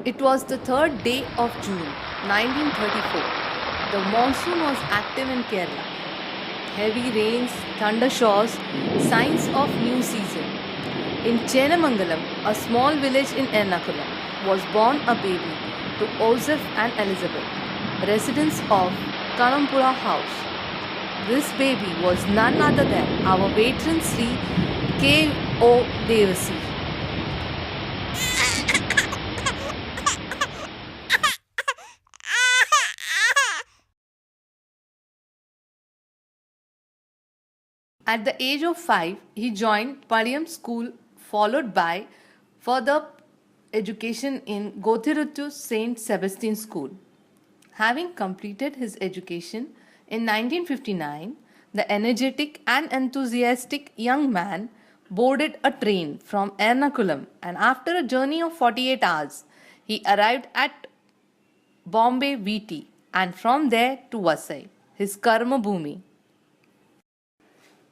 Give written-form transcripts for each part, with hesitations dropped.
It was the third day of June 1934. The monsoon was active in Kerala. Heavy rains, thunderstorms, signs of new season. In Chenamangalam, a small village in Ernakulam, was born a baby to Joseph and Elizabeth, residents of Kanampura House. This baby was none other than our veteran Sri K.O. Devasi. At the age of 5, he joined Padiyam school, followed by further education in Gothiruttu St. Sebastian School. Having completed his education in 1959, the energetic and enthusiastic young man boarded a train from Ernakulam, and after a journey of 48 hours, he arrived at Bombay VT and from there to Vasai, his Karma Bhumi.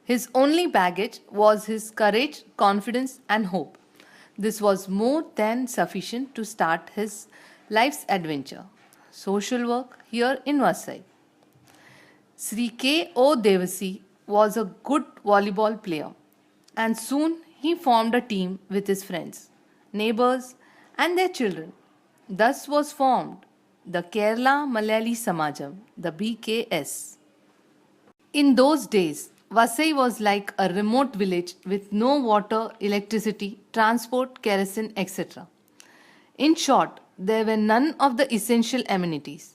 His only baggage was his courage, confidence, and hope. This was more than sufficient to start his life's adventure, social work here in Vasai. Sri K.O. Devasi was a good volleyball player, and soon he formed a team with his friends, neighbors, and their children. Thus was formed the Kerala Malayali Samajam, the BKS. In those days, Vasai was like a remote village with no water, electricity, transport, kerosene, etc. In short, there were none of the essential amenities.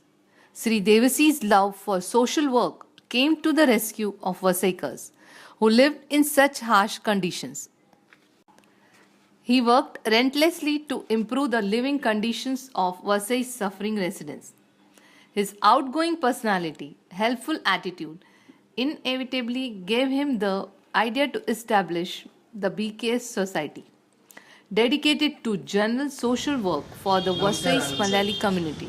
Sri Devasi's love for social work came to the rescue of Vasaikars who lived in such harsh conditions. He worked relentlessly to improve the living conditions of Vasai's suffering residents. His outgoing personality, helpful attitude, inevitably gave him the idea to establish the BKS Society, dedicated to general social work for the Vasai's Malayali community.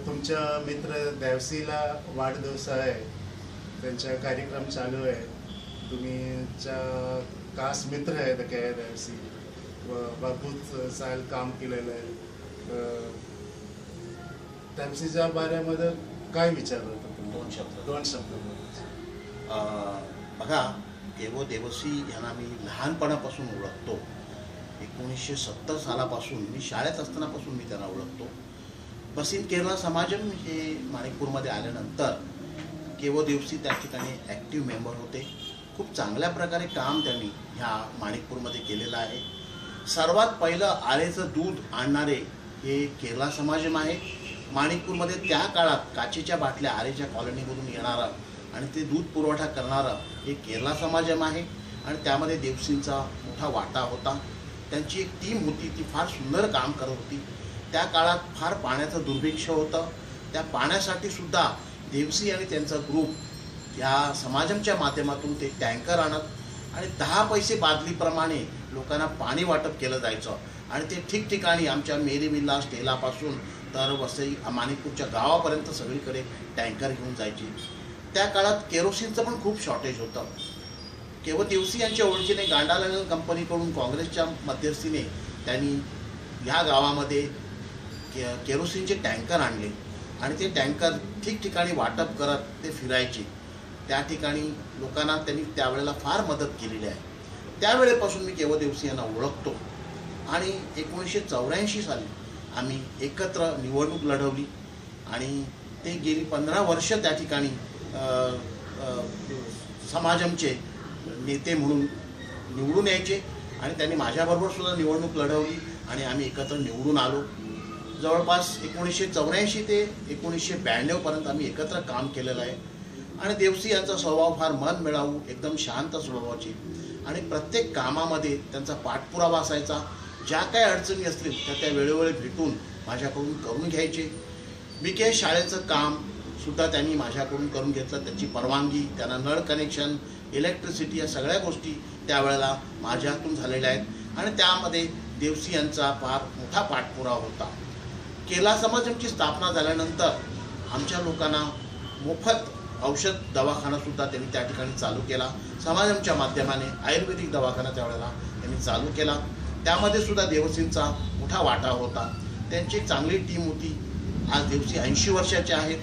तुमच्या मित्र देवसीला वाढदिवस आहे, त्यांचा कार्यक्रम चालू आहे. तुम्हीच्या खास मित्र आहेत के देवसी व भरपूर साल काम केलेलं आहे. देवसीच्या बारेमध्ये काय विचारलं दोन शब्द बघा, केवळ देवसी यांना मी लहानपणापासून ओळखतो. 1970 सालापासून मी शाळेत असतानापासून मी त्यांना ओळखतो. बसीन केरला समाजम हे माणिकपूरमध्ये आल्यानंतर केवळ देवसी त्या ठिकाणी ॲक्टिव्ह मेंबर होते. खूप चांगल्या प्रकारे काम त्यांनी ह्या माणिकपूरमध्ये केलेलं आहे. सर्वात पहिलं आरेचं दूध आणणारे हे केरला समाजम आहे. माणिकपूरमध्ये त्या काळात काचेच्या बाटल्या आरेच्या कॉलनीमधून येणारा आणि ते दूध पुरवठा करणारं हे केरला समाजम आहे आणि त्यामध्ये देवसींचा मोठा वाटा होता. त्यांची एक टीम होती, ती फार सुंदर काम करत होती. त्या काळात फार पाण्याचं दुर्भिक्ष होतं. त्या पाण्यासाठी सुद्धा देवसी आणि त्यांचा ग्रुप या समाजमच्या माध्यमातून ते टँकर आणत आणि 10 पैसे बादलीप्रमाणे लोकांना पाणी वाटप केलं जायचं आणि ते ठिकठिकाणी आमच्या मेरी विल्ला स्टेलापासून तर वसई माणिकपूरच्या गावापर्यंत सगळीकडे टँकर घेऊन जायचे. त्या काळात केरोसिनचं पण खूप शॉर्टेज होतं. केवळ देवसी यांच्या ओळखीने गांडालाल कंपनीकडून काँग्रेसच्या मध्यस्थीने त्यांनी ह्या गावामध्ये केरोसिनचे टँकर आणले आणि ते टँकर ठिकठिकाणी वाटप करत ते फिरायचे. त्या ठिकाणी लोकांना त्यांनी त्यावेळेला फार मदत केलेली आहे. त्यावेळेपासून मी केवळ देवसी यांना ओळखतो आणि 1984 साली आम्ही एकत्र निवडणूक लढवली आणि ते गेली 15 वर्ष त्या ठिकाणी समाजमचे नेते म्हणून निवडून यायचे आणि त्यांनी माझ्याबरोबर सुद्धा निवडणूक लढवली आणि आम्ही एकत्र निवडून आलो. जवळपास 1984 ते 1992 पर्यंत आम्ही एकत्र काम केलेलं आहे. आणि देवसी यांचा स्वभाव फार मन मिळावू, एकदम शांत स्वभावाची आणि प्रत्येक कामामध्ये त्यांचा पाठपुरावा असायचा. ज्या काही अडचणी असतील त्या वेळोवेळी भेटून माझ्याकडून करून घ्यायचे. BK शाळेचं काम सुद्धा त्यांनी माझ्याकडून करून घेतलं. त्याची परवानगी, त्यांना नळ कनेक्शन, इलेक्ट्रिसिटी या सगळ्या गोष्टी त्यावेळेला माझ्यातून झालेल्या आहेत आणि त्यामध्ये देवसी यांचा फार मोठा पाठपुरावा होता. केरला समाजमची स्थापना झाल्यानंतर आमच्या लोकांना मोफत औषध दवाखानासुद्धा त्यांनी त्या ठिकाणी चालू केला. समाजमच्या माध्यमाने आयुर्वेदिक दवाखाना त्यावेळेला त्यांनी चालू केला. त्यामध्ये सुद्धा देवसींचा मोठा वाटा होता. त्यांची एक चांगली टीम होती. आज देवसी 80 वर्षाचे आहेत.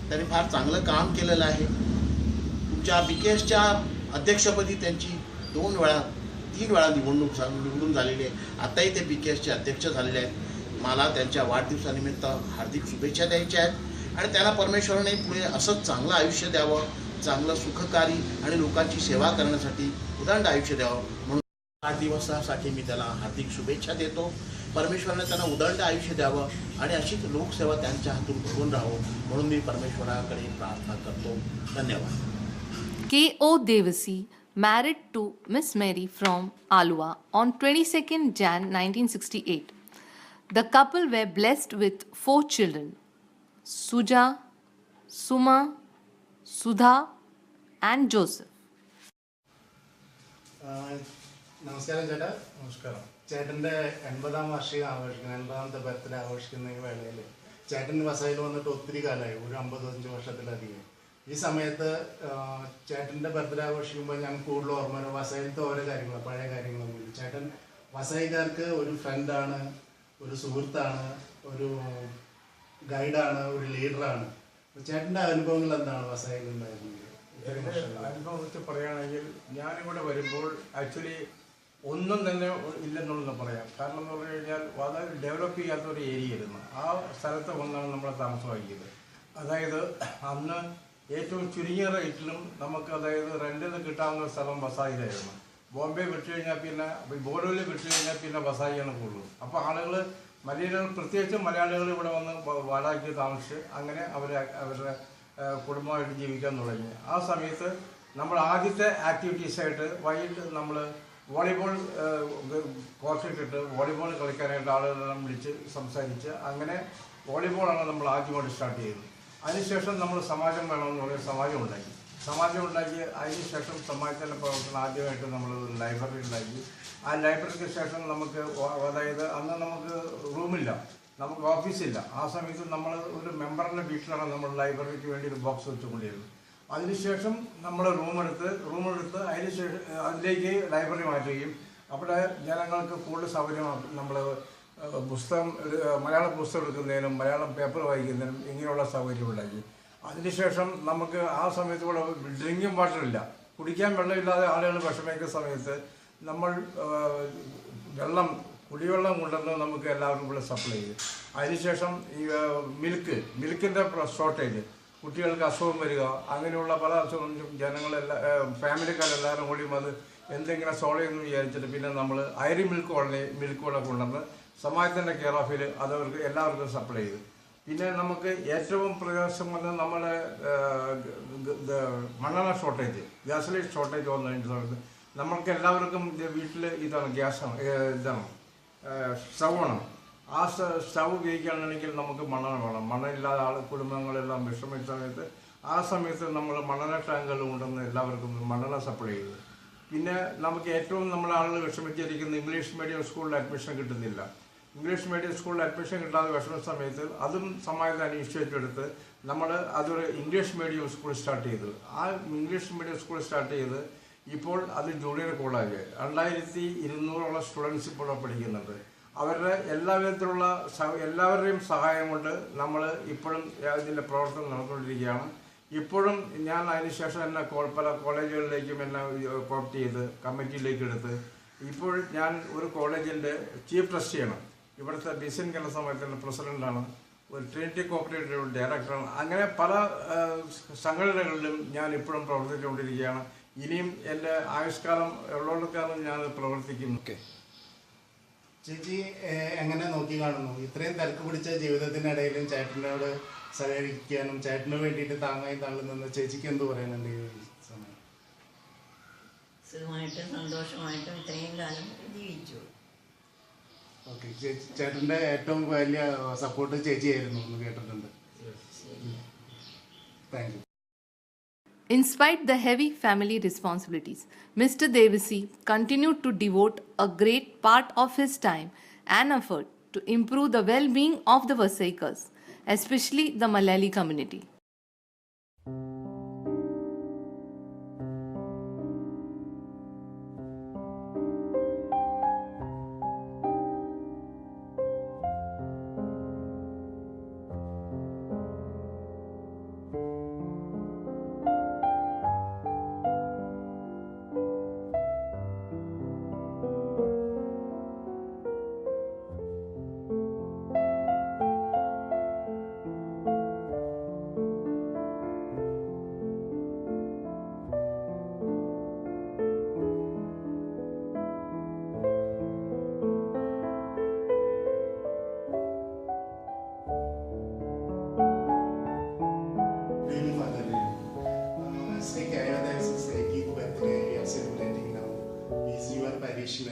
त्यांनी फार चांगलं काम केलेलं आहे. तुमच्या BKSच्या अध्यक्षपदी त्यांची 3 वेळा निवडून झालेली आहे. आताही ते BKSचे अध्यक्ष झालेले आहेत. मला त्यांच्या वाढदिवसानिमित्त हार्दिक शुभेच्छा द्यायच्या आहेत आणि त्यांना परमेश्वराने पुढे असंच चांगलं आयुष्य द्यावं, चांगलं सुखकारी आणि लोकांची सेवा करण्यासाठी उदंड आयुष्य द्यावं म्हणून वाढदिवसासाठी मी त्याला हार्दिक शुभेच्छा देतो. परमेश्वराने त्यांना उदंड आयुष्य द्यावं आणि अशीच लोकसेवा त्यांच्या हातून घडून राहावं म्हणून मी परमेश्वराकडे प्रार्थना करतो. धन्यवाद. K.O. Devasi married to Miss Mary from Alua on 22nd Jan 1968. The couple were blessed with 4 children: Suja, Suma, Sudha, and Joseph. നമസ്കാരം ചേട്ടാ. നമസ്കാരം. ചേട്ടൻ്റെ 80ാം വാർഷികം ആഘോഷിക്കുന്നത്, 80ാമത്തെ ബർത്ത്ഡേ ആഘോഷിക്കുന്ന ഈ വേളയിൽ ചേട്ടൻ വസൈയിൽ വന്നിട്ട് ഒത്തിരി കാലമായി, ഒരു 55 വർഷത്തിലധികം. ഈ സമയത്ത് ചേട്ടൻ്റെ ബർത്ത്ഡേ ആഘോഷിക്കുമ്പോൾ ഞാൻ കൂടുതൽ ഓർമ്മ വസൈലത്തെ ഓരോ കാര്യങ്ങൾ, പഴയ കാര്യങ്ങളൊന്നും. ചേട്ടൻ വസൈക്കാർക്ക് ഒരു ഫ്രണ്ടാണ്, ഒരു സുഹൃത്താണ്, ഒരു ഗൈഡാണ്, ഒരു ലീഡറാണ്. ചേട്ടൻ്റെ അനുഭവങ്ങൾ എന്താണ് വസൈലുണ്ടായിരുന്നത്? അനുഭവം വെച്ച് പറയുകയാണെങ്കിൽ ഞാനിവിടെ വരുമ്പോൾ ആക്ച്വലി ഒന്നും തന്നെ ഇല്ലെന്നുള്ളത് പറയാം. കാരണം എന്ന് പറഞ്ഞു കഴിഞ്ഞാൽ വളരെ ഡെവലപ്പ് ചെയ്യാത്ത ഒരു ഏരിയ ആയിരുന്നു. ആ സ്ഥലത്ത് വന്നാണ് നമ്മൾ താമസമാക്കിയത്. അതായത് അന്ന് ഏറ്റവും ചുരുങ്ങിയ റേറ്റിലും നമുക്ക് അതായത് റെൻറ്റിന് കിട്ടാവുന്ന സ്ഥലം വസായിലായിരുന്നു. ബോംബെ വിട്ടു കഴിഞ്ഞാൽ പിന്നെ ബോർഡോയിൽ വിട്ടു കഴിഞ്ഞാൽ പിന്നെ വസായിയാണ് കൂടുതലും. അപ്പോൾ ആളുകൾ മലയാളികൾ, പ്രത്യേകിച്ചും മലയാളികൾ ഇവിടെ വന്ന് വാടകയ്ക്ക് താമസിച്ച് അങ്ങനെ അവരുടെ കുടുംബമായിട്ട് ജീവിക്കാൻ തുടങ്ങി. ആ സമയത്ത് നമ്മൾ ആദ്യത്തെ ആക്ടിവിറ്റീസായിട്ട് വൈകിട്ട് നമ്മൾ വോളിബോൾ കോർട്ടിട്ടിട്ട് വോളിബോൾ കളിക്കാനായിട്ട് ആളുകളെല്ലാം വിളിച്ച് സംസാരിച്ച് അങ്ങനെ വോളിബോളാണ് നമ്മൾ ആദ്യമായിട്ട് സ്റ്റാർട്ട് ചെയ്തത്. അതിനുശേഷം നമ്മൾ സമാജം വേണമെന്ന് പറഞ്ഞ് സമാജം ഉണ്ടാക്കി അതിനുശേഷം സമാജത്തിൻ്റെ പ്രവർത്തനം ആദ്യമായിട്ട് നമ്മൾ ലൈബ്രറി ഉണ്ടാക്കി. ആ ലൈബ്രറിക്ക് ശേഷം നമുക്ക് അതായത് അന്ന് നമുക്ക് റൂമില്ല, നമുക്ക് ഓഫീസില്ല. ആ സമയത്ത് നമ്മൾ ഒരു മെമ്പറിൻ്റെ വീട്ടിലാണ് നമ്മൾ ലൈബ്രറിക്ക് വേണ്ടി ഒരു ബോക്സ് വെച്ചുകൊണ്ടിരുന്നത്. അതിനുശേഷം നമ്മൾ റൂമെടുത്ത് അതിലേക്ക് ലൈബ്രറി മാറ്റുകയും അവിടെ ജനങ്ങൾക്ക് കൂടുതൽ സൗകര്യം നമ്മൾ മലയാളം പുസ്തകം എടുക്കുന്നതിനും മലയാളം പേപ്പർ വായിക്കുന്നതിനും ഇങ്ങനെയുള്ള സൗകര്യം ഉണ്ടാക്കി. അതിനുശേഷം നമുക്ക് ആ സമയത്ത് കൂടെ ഡ്രിങ്കിങ് വാട്ടറില്ല, കുടിക്കാൻ വെള്ളമില്ലാതെ ആളുകൾ വിഷമിക്കുന്ന സമയത്ത് നമ്മൾ കുടിവെള്ളം കൊണ്ടുവന്ന് നമുക്ക് എല്ലാവർക്കും ഇവിടെ സപ്ലൈ ചെയ്തു. അതിനുശേഷം ഈ മിൽക്കിൻ്റെ ഷോർട്ടേജ്, കുട്ടികൾക്ക് അസുഖം വരിക, അങ്ങനെയുള്ള പല അസുഖം ജനങ്ങളെല്ലാം ഫാമിലിക്കാരെല്ലാവരും കൂടി അത് എന്തെങ്കിലും സോൾവ് ചെയ്യുമെന്ന് വിചാരിച്ചിട്ട് പിന്നെ നമ്മൾ അയറി മിൽക്ക് കൂടെ കൊണ്ടുവന്ന് സമാജത്തിൻ്റെ കെയർ ഓഫിൽ അതവർക്ക് എല്ലാവർക്കും സപ്ലൈ ചെയ്തു. പിന്നെ നമുക്ക് ഏറ്റവും പ്രയാസം വന്ന് നമ്മുടെ മണ്ണെണ്ണ ഷോർട്ടേജ്, ഗ്യാസിലെ ഷോർട്ടേജ് വന്നതിൻ്റെ സമയത്ത് നമ്മൾക്ക് എല്ലാവർക്കും വീട്ടിൽ ഇതാണ് സ്റ്റൗവാണ്. ആ സ്റ്റൗ ഉപയോഗിക്കുകയാണെങ്കിൽ നമുക്ക് മണ്ണെണ്ണ വേണം. മണ്ണില്ലാതെ കുടുംബങ്ങളെല്ലാം വിഷമിച്ച സമയത്ത് ആ സമയത്ത് നമ്മൾ മണ്ണെണ്ണ ടാങ്കുകൾ കൊണ്ടുവന്ന് എല്ലാവർക്കും മണ്ണെണ്ണ സപ്ലൈ ചെയ്തു. പിന്നെ നമുക്ക് ഏറ്റവും നമ്മൾ ആളുകൾ വിഷമിച്ചിരിക്കുന്ന ഇംഗ്ലീഷ് മീഡിയം സ്കൂളിൽ അഡ്മിഷൻ കിട്ടുന്നില്ല. ഇംഗ്ലീഷ് മീഡിയം സ്കൂളിൽ അഡ്മിഷൻ കിട്ടാതെ വിഷമ സമയത്ത് അതും സമാജത്തെ ഇനിഷ്യേറ്റീവ് എടുത്ത് നമ്മൾ അതൊരു ഇംഗ്ലീഷ് മീഡിയം സ്കൂൾ സ്റ്റാർട്ട് ചെയ്തു. ആ ഇംഗ്ലീഷ് മീഡിയം സ്കൂൾ സ്റ്റാർട്ട് ചെയ്ത് ഇപ്പോൾ അത് ജൂനിയർ കോളേജ് 2200 സ്റ്റുഡൻസ് ഇപ്പോൾ പഠിക്കുന്നുണ്ട്. അവരുടെ എല്ലാവിധത്തിലുള്ള എല്ലാവരുടെയും സഹായം കൊണ്ട് നമ്മൾ ഇപ്പോഴും ഇതിൻ്റെ പ്രവർത്തനം നടന്നുകൊണ്ടിരിക്കുകയാണ്. ഇപ്പോഴും ഞാൻ അതിനുശേഷം എന്നെ പല കോളേജുകളിലേക്കും എന്നെ കോപ്റ്റ് ചെയ്ത് കമ്മിറ്റിയിലേക്ക് എടുത്ത് ഇപ്പോൾ ഞാൻ ഒരു കോളേജിൻ്റെ ചീഫ് ട്രസ്റ്റിയാണ്. ഇവിടുത്തെ ഡിസൈൻ കേരള സമയത്തിൻ്റെ പ്രസിഡൻ്റാണ്, ഒരു ട്രിനിറ്റി കോപ്പറേറ്റീവ് ഡയറക്ടറാണ്. അങ്ങനെ പല സംഘടനകളിലും ഞാൻ ഇപ്പോഴും പ്രവർത്തിച്ചുകൊണ്ടിരിക്കുകയാണ്. ഇനിയും എൻ്റെ ആയുഷ്കാലം ഉള്ളിടത്തോളം ഞാൻ പ്രവർത്തിക്കുന്നു. ചേച്ചി എങ്ങനെ നോക്കി കാണുന്നു? ഇത്രയും തിരക്ക് പിടിച്ച ജീവിതത്തിനിടയിലും ചേട്ടനോട് സഹകരിക്കാനും ചേട്ടന് വേണ്ടിയിട്ട് താങ്ങായി തള്ളുന്ന ചേച്ചിക്ക് എന്ത് പറയാനുണ്ട് ഈ സമയം? സുഖമായിട്ടും സന്തോഷമായിട്ടും ഇത്രയും കാലം ജീവിച്ചു. ഓക്കെ, ചേട്ടൻ്റെ ഏറ്റവും വലിയ സപ്പോർട്ട് ചേച്ചിയായിരുന്നു എന്ന് കേട്ടിട്ടുണ്ട്. Thank you. Despite the heavy family responsibilities, Mr. Devasi continued to devote a great part of his time and effort to improve the well-being of the Vasaikas, especially the Malayali community.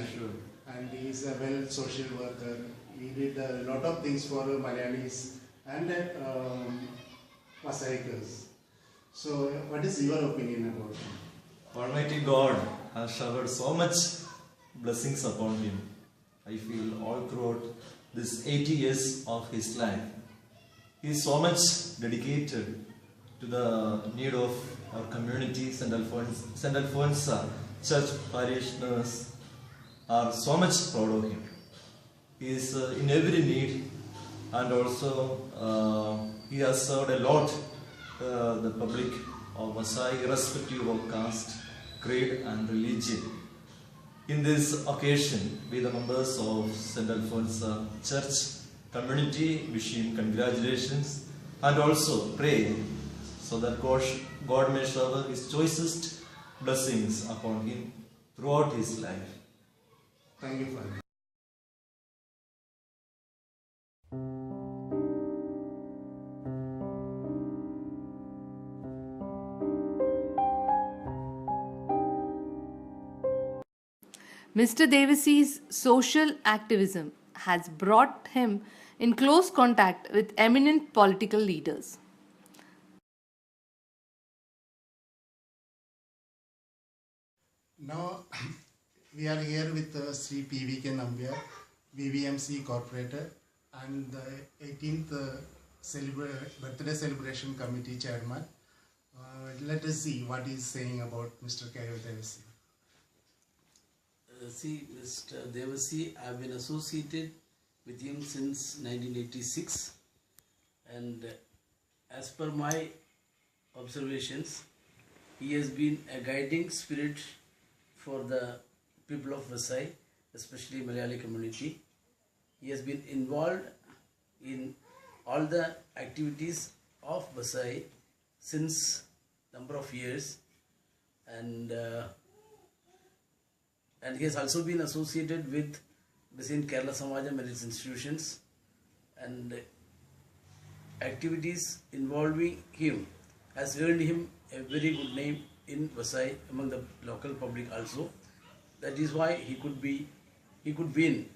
Chennai. And he is a well social worker. He did a lot of things for Malayalis and Vasaikars. So, what is your opinion about him? Almighty God has showered so much blessings upon him. I feel all throughout this 80 years of his life. He is so much dedicated to the need of our community. St. Alphonsa church parishioners are so much proud of him. He is in every need, and also he has served a lot the public of Maasai, irrespective of caste, creed and religion. In this occasion, we the members of St. Alphonsa Church community wish him congratulations and also pray so that God may shower his choicest blessings upon him throughout his life. Thank you, Father. Mr. Devasy's social activism has brought him in close contact with eminent political leaders. Now, we are here with Sri P.V.K. Nambiar, VVMC Corporator, and the 18th Birthday Celebration Committee Chairman. Let us see what he is saying about Mr. K.O. Devasy. See, Mr. Devasy, I have been associated with him since 1986, and as per my observations, he has been a guiding spirit for the people of Vasai, especially Malayali community. He has been involved in all the activities of Vasai since number of years, and he has also been associated with the St. Kerala Samajam and its institutions, and activities involving him has earned him a very good name in Vasai among the local public also. That is why he could win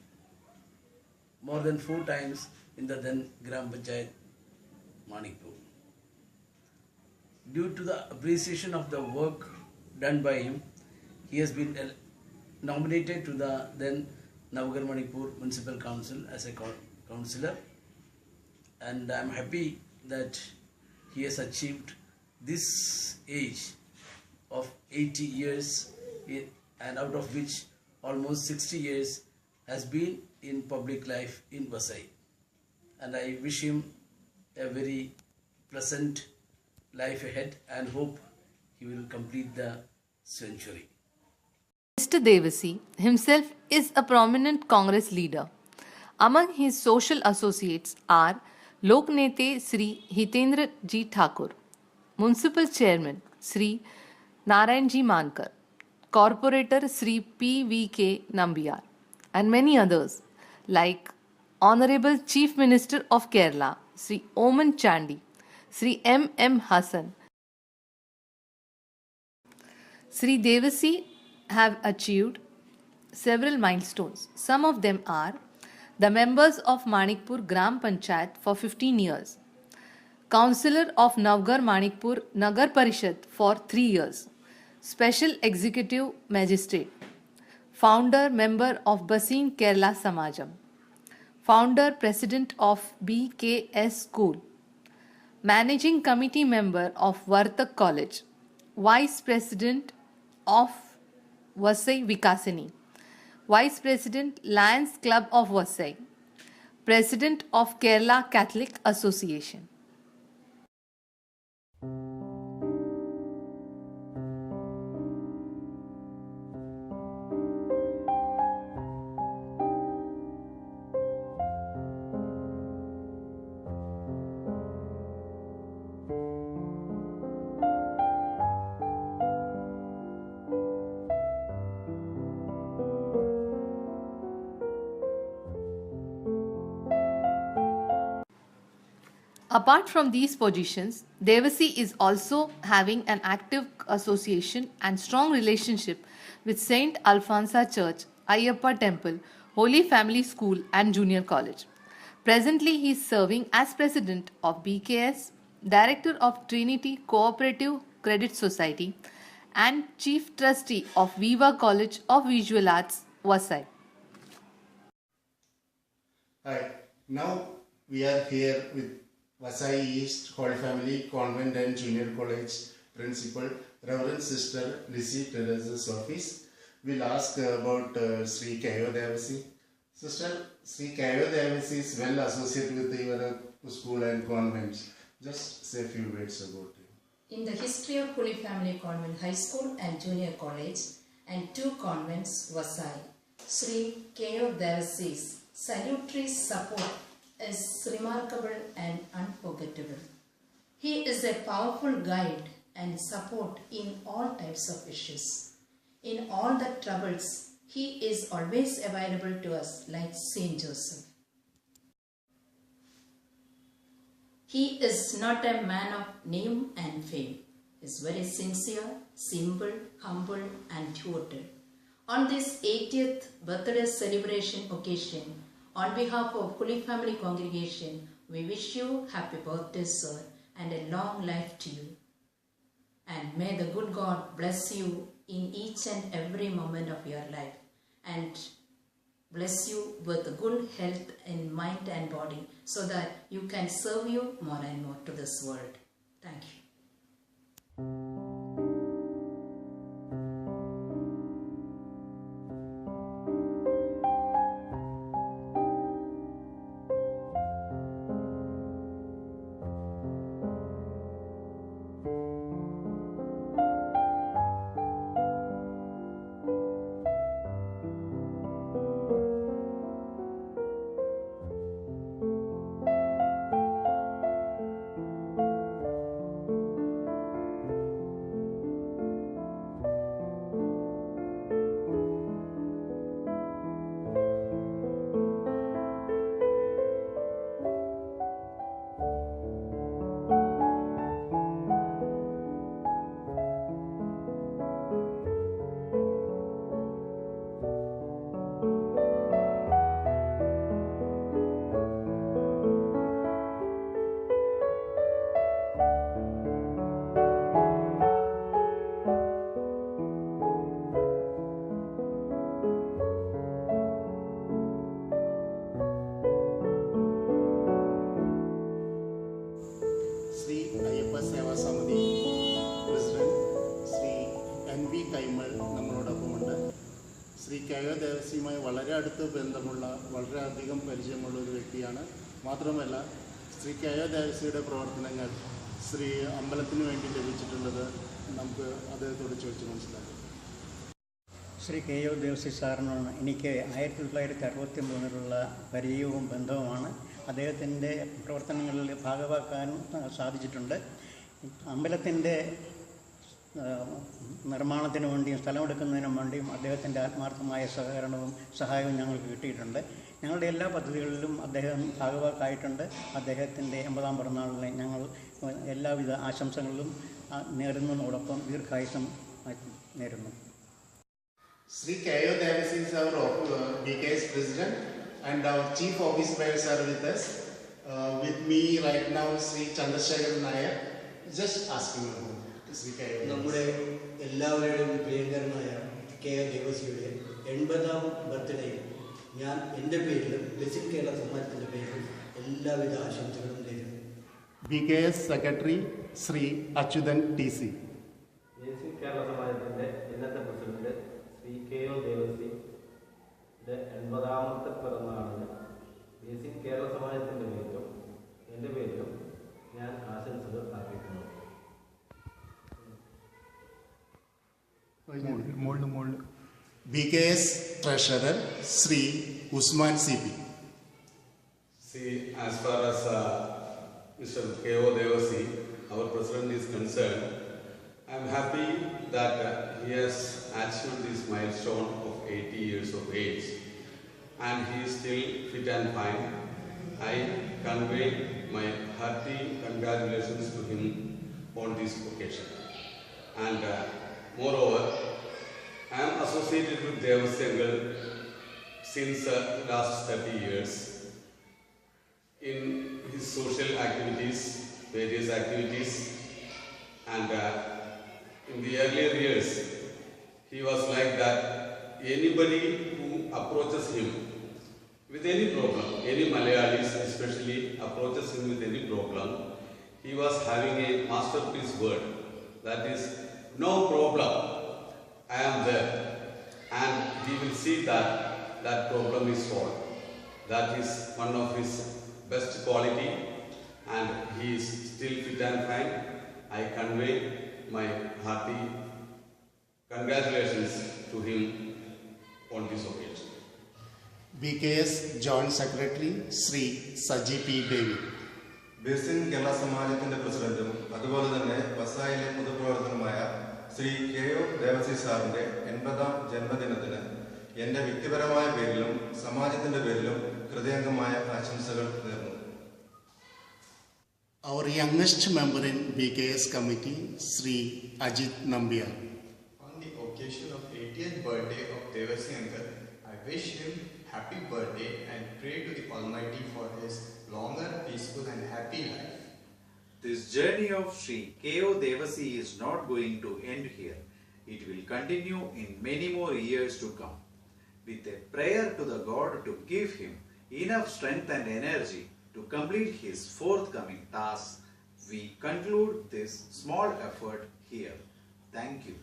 more than 4 times in the then Gram Panchayat Manikpur. Due to the appreciation of the work done by him, he has been nominated to the then Navgarh Manipur Municipal Council as a councillor, and I am happy that he has achieved this age of 80 years, and out of which almost 60 years has been in public life in Vasai. And I wish him a very pleasant life ahead and hope he will complete the century. Mr. Devasy himself is a prominent Congress leader. Among his social associates are Loknete Sri Hitendra Ji Thakur, Municipal Chairman Sri Narayan Ji Mankar, Corporator Sri P.V.K. Nambiar, and many others like Honorable Chief Minister of Kerala Sri Oman Chandi, Sri M.M. Hassan. Sri Devasy have achieved several milestones. Some of them are the members of Manikpur Gram Panchayat for 15 years, Councillor of Navgarh Manikpur Nagar Parishad for 3 years, Special Executive Magistrate, Founder Member of Basin Kerala Samajam, Founder President of BKS School, Managing Committee Member of Vartak College, Vice President of Vasai Vikasini, Vice President Lions Club of Vasai, President of Kerala Catholic Association. Apart from these positions, Devasy is also having an active association and strong relationship with St. Alphonsa Church Ayyappa Temple, Holy Family School and Junior College. Presently, he is serving as President of BKS, Director of Trinity Cooperative Credit Society, and Chief Trustee of Viva College of Visual Arts, Vasai. Hi, now we are here with Vasai East Holy Family Convent and Junior College Principal, Reverend Sister Lizzie Teresa's office. We'll ask about Sri Kayo Devasi. Sister, Sri Kayo Devasi is well associated with your school and convent. Just say a few words about it. In the history of Holy Family Convent High School and Junior College and 2 convents, Vasai, Sri K.O. Devasi's salutary support is remarkable and unforgettable. He is a powerful guide and support in all types of issues. In all the troubles, he is always available to us like Saint Joseph. He is not a man of name and fame. He is very sincere, simple, humble and devoted. On this 80th birthday celebration occasion, on behalf of Holy Family Congregation, we wish you happy birthday, sir, and a long life to you. And may the good God bless you in each and every moment of your life and bless you with good health in mind and body so that you can serve you more and more to this world. Thank you. Shri K O. ദേവസിയുമായി വളരെ അടുത്ത് ബന്ധമുള്ള വളരെയധികം പരിചയമുള്ള ഒരു വ്യക്തിയാണ്. മാത്രമല്ല ശ്രീ കെ.ഒ. ദേവസിയുടെ പ്രവർത്തനങ്ങൾ ശ്രീ അമ്പലത്തിന് വേണ്ടി ലഭിച്ചിട്ടുള്ളത് നമുക്ക് അദ്ദേഹത്തോട് ചോദിച്ച് മനസ്സിലാക്കാം. ശ്രീ കെ.ഒ. ദേവസി സാറിനാണ് എനിക്ക് 1963 പരിചയവും ബന്ധവുമാണ്. അദ്ദേഹത്തിൻ്റെ പ്രവർത്തനങ്ങളിൽ ഭാഗമാക്കാനും സാധിച്ചിട്ടുണ്ട്. അമ്പലത്തിൻ്റെ നിർമ്മാണത്തിന് വേണ്ടിയും സ്ഥലമെടുക്കുന്നതിനും വേണ്ടിയും അദ്ദേഹത്തിൻ്റെ ആത്മാർത്ഥമായ സഹകരണവും സഹായവും ഞങ്ങൾക്ക് കിട്ടിയിട്ടുണ്ട്. ഞങ്ങളുടെ എല്ലാ പദ്ധതികളിലും അദ്ദേഹം ഭാഗവാക്കായിട്ടുണ്ട്. അദ്ദേഹത്തിൻ്റെ 80ാം പിറന്നാളിന് ഞങ്ങൾ എല്ലാവിധ ആശംസകളും നേരുന്നതോടൊപ്പം ദീർഘായുസ്സം നേരുന്നു. Sri K.O. Devasi is our BKS president and our chief office bearers are with us. With me right now Sri Chandrasekhar Nair. Just asking about Sri K.O. നമ്മുടെ എല്ലാവരുടെയും പ്രിയങ്കരനായ കെ.ഒ. ദേവസിയുടെ 80ാം ബർത്ത്ഡേയിൽ ഞാൻ എൻ്റെ പേരിലും ബ്ലെസ്സിംഗ് കേരള സമാജത്തിൻ്റെ പേരിലും എല്ലാവിധ ആശംസകളും നേരുന്നു. BKS Secretary Sri Achudan TC. Blessing Kerala സമാജത്തിൻ്റെ ഇന്നത്തെ പ്രസിഡന്റ് ശ്രീ കെ.ഒ. ദേവസിയുടെ 80ാമത്തെ പിറന്നാളിന് ബ്ലെസ്സിംഗ് കേരള സമാജത്തിൻ്റെ പേരിലും എൻ്റെ പേരിലും ഞാൻ ആശംസകൾ അർപ്പിക്കുന്നു. BKS Treasurer Sri Usman CP. See, as far as Mr. K.O. Devasi, our president, is concerned, I am happy that he has achieved this milestone of 80 years of age and he is still fit and fine. I convey my hearty congratulations to him on this occasion. And moreover, I am associated with Devasi uncle since last 30 years in his social activities, various activities, and in the earlier years, he was like that. Anybody who approaches him with any problem, any Malayalis especially approaches him with any problem, he was having a masterpiece word, that is, no problem, I am there, and he will see that that problem is solved. That is one of his best quality, and he is still fit and fine. I convey my hearty congratulations to him on this occasion. BKS Joint Secretary Sri Saji P. David. ബേസിൻ കേരള സമാജത്തിന്റെ പ്രസിഡന്റും അതുപോലെ തന്നെ വസായിലെ പൊതുപ്രവർത്തനമായ ശ്രീ കെ.ഒ. ദേവസി സാറിന്റെ 80ാം ജന്മദിനത്തിന് എന്റെ വ്യക്തിപരമായ പേരിലും സമാജത്തിന്റെ പേരിലും ഹൃദയംഗമായ ആശംസകൾ നേർന്നു. Our youngest member in BKS committee, Sri Ajit Nambiar. On the occasion of 80th birthday of Devasi uncle, I wish him happy birthday and pray to the Almighty for his longer, peaceful and happy life. This journey of Sri K.O. Devasi is not going to end here. It will continue in many more years to come. With a prayer to the God to give him enough strength and energy to complete his forthcoming tasks, we conclude this small effort here. Thank you.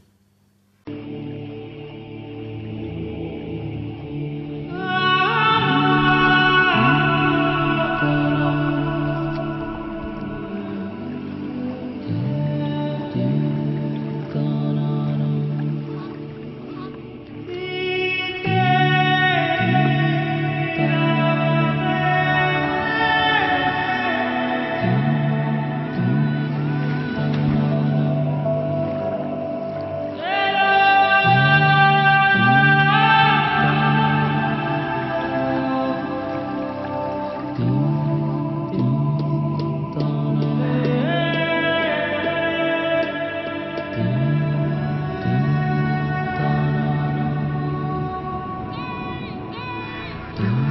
Do